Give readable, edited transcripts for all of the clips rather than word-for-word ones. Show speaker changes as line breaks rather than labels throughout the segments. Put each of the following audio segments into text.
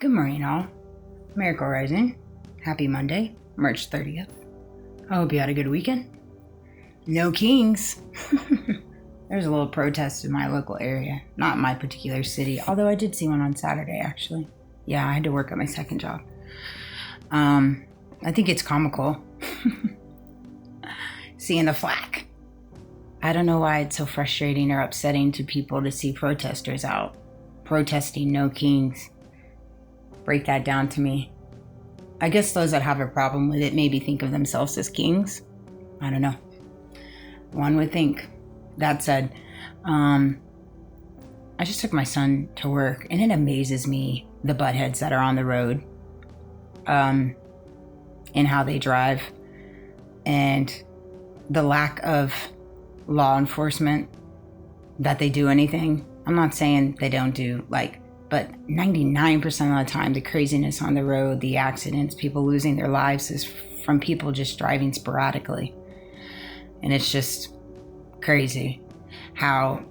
Good morning, all. Miracle Rising. Happy Monday, March 30th. I hope you had a good weekend. No kings. There's a little protest in my local area, not in my particular city, although I did see one on Saturday, actually. Yeah, I had to work at my second job. I think it's comical. Seeing the flag. I don't know why it's so frustrating or upsetting to people to see protesters out protesting no kings. Break that down to me. I guess those that have a problem with it maybe think of themselves as kings. I don't know. One would think. That said, I just took my son to work, and it amazes me the buttheads that are on the road, and how they drive, and the lack of law enforcement, that they do anything. I'm not saying they don't do, but 99% of the time, the craziness on the road, the accidents, people losing their lives is from people just driving sporadically. And it's just crazy how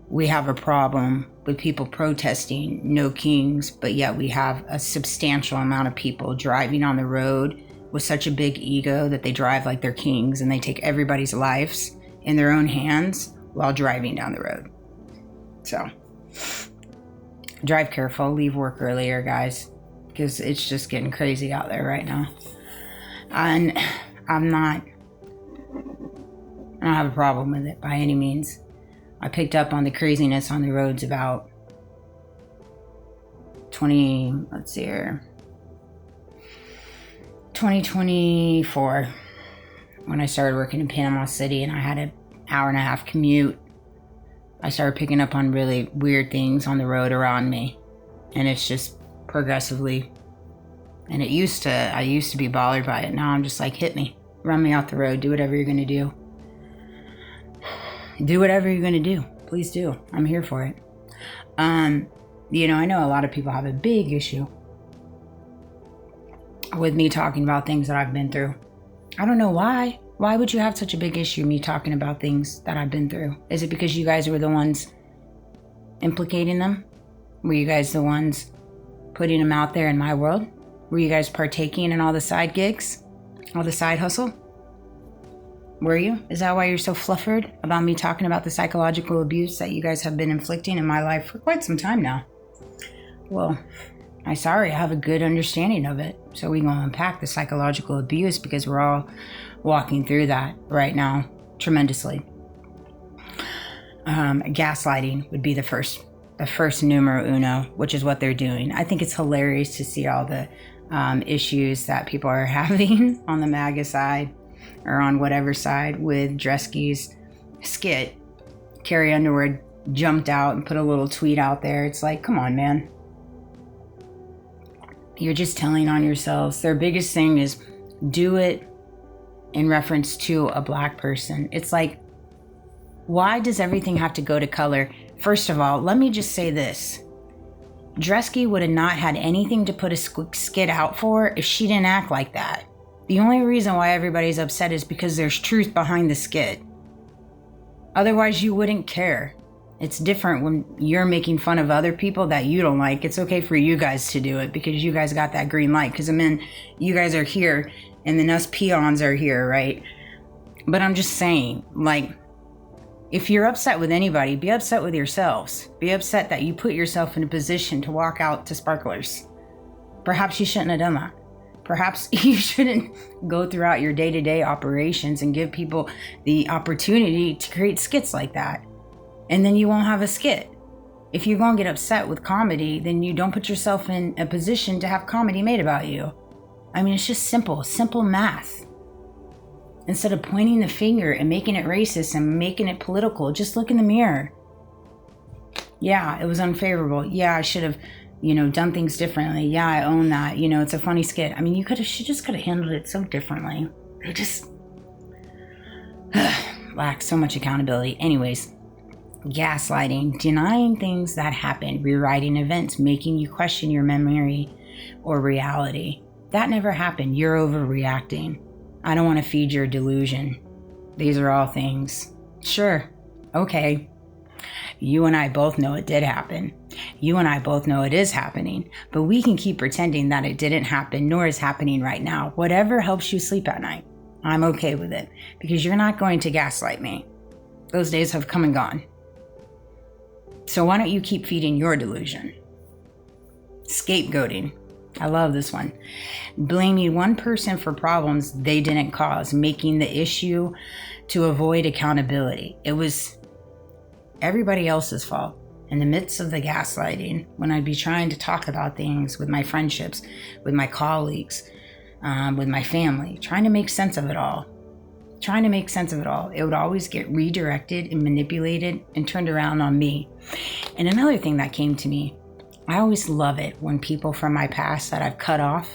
we have a problem with people protesting no kings, but yet we have a substantial amount of people driving on the road with such a big ego that they drive like they're kings, and they take everybody's lives in their own hands while driving down the road. So drive careful, leave work earlier, guys, because it's just getting crazy out there right now. And I don't have a problem with it by any means. I picked up on the craziness on the roads about 2024, when I started working in Panama City and I had an hour and a half commute. I started picking up on really weird things on the road around me, and it's just progressively. And I used to be bothered by it. Now I'm just like, hit me, run me off the road, do whatever you're gonna do. Do whatever you're gonna do. Please do. I'm here for it. I know a lot of people have a big issue with me talking about things that I've been through. I don't know why. Why would you have such a big issue me talking about things that I've been through? Is it because you guys were the ones implicating them? Were you guys the ones putting them out there in my world? Were you guys partaking in all the side gigs? All the side hustle? Were you? Is that why you're so fluffered about me talking about the psychological abuse that you guys have been inflicting in my life for quite some time now? Well, I'm sorry, I have a good understanding of it. So we're going to unpack the psychological abuse, because we're all walking through that right now tremendously. Gaslighting would be the first numero uno, which is what they're doing. I think it's hilarious to see all the issues that people are having on the MAGA side, or on whatever side, with Dreske's skit. Carrie Underwood jumped out and put a little tweet out there. It's like, come on, man. You're just telling on yourselves. Their biggest thing is do it in reference to a black person. It's like, why does everything have to go to color? First of all, let me just say this. Dresky would have not had anything to put a skit out for if she didn't act like that. The only reason why everybody's upset is because there's truth behind the skit. Otherwise, you wouldn't care. It's different when you're making fun of other people that you don't like. It's okay for you guys to do it because you guys got that green light. Because, you guys are here and then us peons are here, right? But I'm just saying, if you're upset with anybody, be upset with yourselves. Be upset that you put yourself in a position to walk out to sparklers. Perhaps you shouldn't have done that. Perhaps you shouldn't go throughout your day-to-day operations and give people the opportunity to create skits like that. And then you won't have a skit. If you're going to get upset with comedy, then you don't put yourself in a position to have comedy made about you. It's just simple math. Instead of pointing the finger and making it racist and making it political, just look in the mirror. Yeah, it was unfavorable. Yeah, I should have, done things differently. Yeah, I own that. It's a funny skit. She just could have handled it so differently. They just lack so much accountability. Anyways. Gaslighting, denying things that happen, rewriting events, making you question your memory or reality. That never happened. You're overreacting. I don't want to feed your delusion. These are all things. Sure. Okay. You and I both know it did happen. You and I both know it is happening, but we can keep pretending that it didn't happen, nor is happening right now. Whatever helps you sleep at night, I'm okay with it, because you're not going to gaslight me. Those days have come and gone. So why don't you keep feeding your delusion? Scapegoating. I love this one. Blaming one person for problems they didn't cause, making the issue to avoid accountability. It was everybody else's fault. In the midst of the gaslighting, when I'd be trying to talk about things with my friendships, with my colleagues, with my family, trying to make sense of it all, it would always get redirected and manipulated and turned around on me. And another thing that came to me, I always love it when people from my past that I've cut off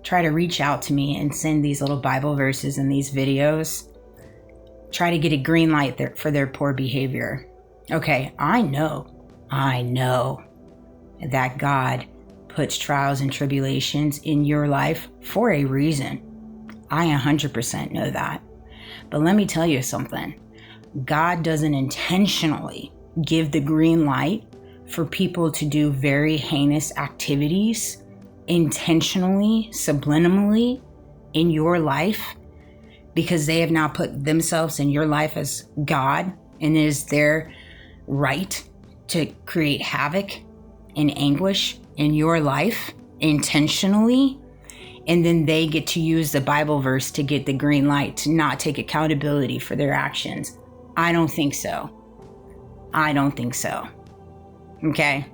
try to reach out to me and send these little Bible verses and these videos, try to get a green light for their poor behavior. Okay, I know that God puts trials and tribulations in your life for a reason. I 100% know that. But let me tell you something. God doesn't intentionally give the green light for people to do very heinous activities intentionally, subliminally in your life, because they have now put themselves in your life as God, and it is their right to create havoc and anguish in your life intentionally. And then they get to use the Bible verse to get the green light to not take accountability for their actions. I don't think so. Okay?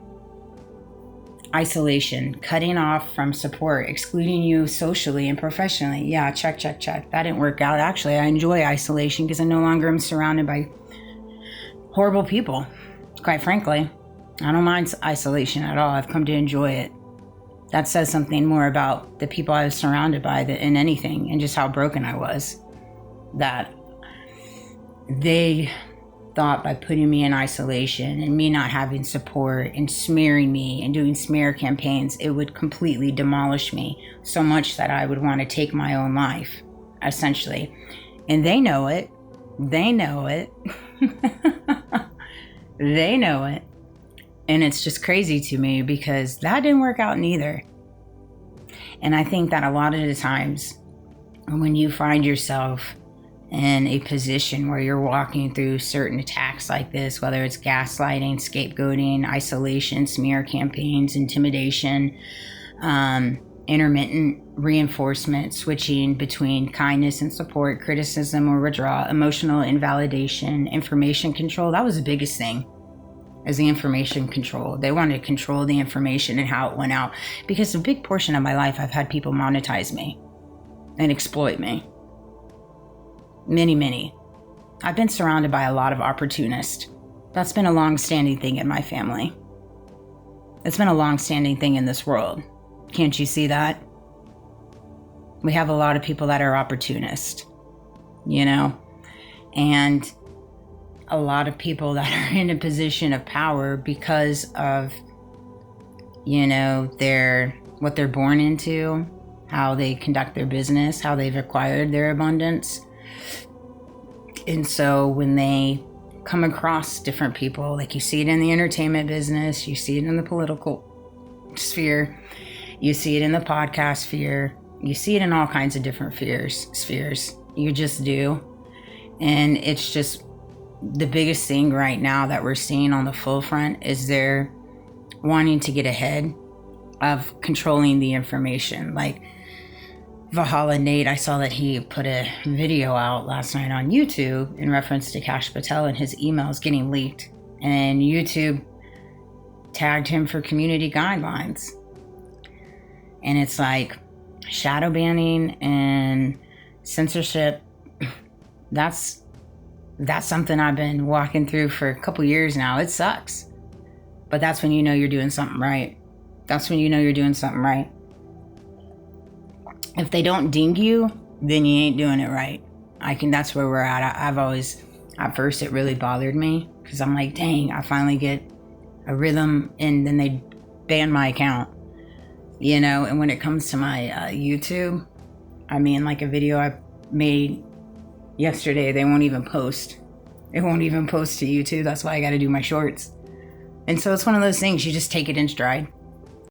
Isolation, cutting off from support, excluding you socially and professionally. Yeah, check. That didn't work out. Actually, I enjoy isolation because I no longer am surrounded by horrible people. Quite frankly, I don't mind isolation at all. I've come to enjoy it. That says something more about the people I was surrounded by than anything, and just how broken I was. That they thought by putting me in isolation and me not having support and smearing me and doing smear campaigns, it would completely demolish me so much that I would want to take my own life, essentially. And they know it. They know it. And it's just crazy to me because that didn't work out neither. And I think that a lot of the times when you find yourself in a position where you're walking through certain attacks like this, whether it's gaslighting, scapegoating, isolation, smear campaigns, intimidation, intermittent reinforcement, switching between kindness and support, criticism or withdrawal, emotional invalidation, information control, that was the biggest thing. As the information control. They wanted to control the information and how it went out. Because a big portion of my life, I've had people monetize me and exploit me. Many. I've been surrounded by a lot of opportunists. That's been a long-standing thing in my family. It's been a long-standing thing in this world. Can't you see that? We have a lot of people that are opportunists, and a lot of people that are in a position of power because of, what they're born into, how they conduct their business, how they've acquired their abundance. And so when they come across different people, like you see it in the entertainment business, you see it in the political sphere, you see it in the podcast sphere, you see it in all kinds of different spheres. You just do. And it's just the biggest thing right now that we're seeing on the full front is they're wanting to get ahead of controlling the information. Like Valhalla Nate, I saw that he put a video out last night on YouTube in reference to Kash Patel and his emails getting leaked. And YouTube tagged him for community guidelines. And it's like shadow banning and censorship. That's something I've been walking through for a couple years now. It sucks. But that's when you know you're doing something right. If they don't ding you, then you ain't doing it right. That's where we're at. At first it really bothered me because I'm like, dang, I finally get a rhythm and then they ban my account. And when it comes to my YouTube, like a video I made yesterday, they won't even post. It won't even post to YouTube. That's why I got to do my shorts. And so it's one of those things, you just take it in stride.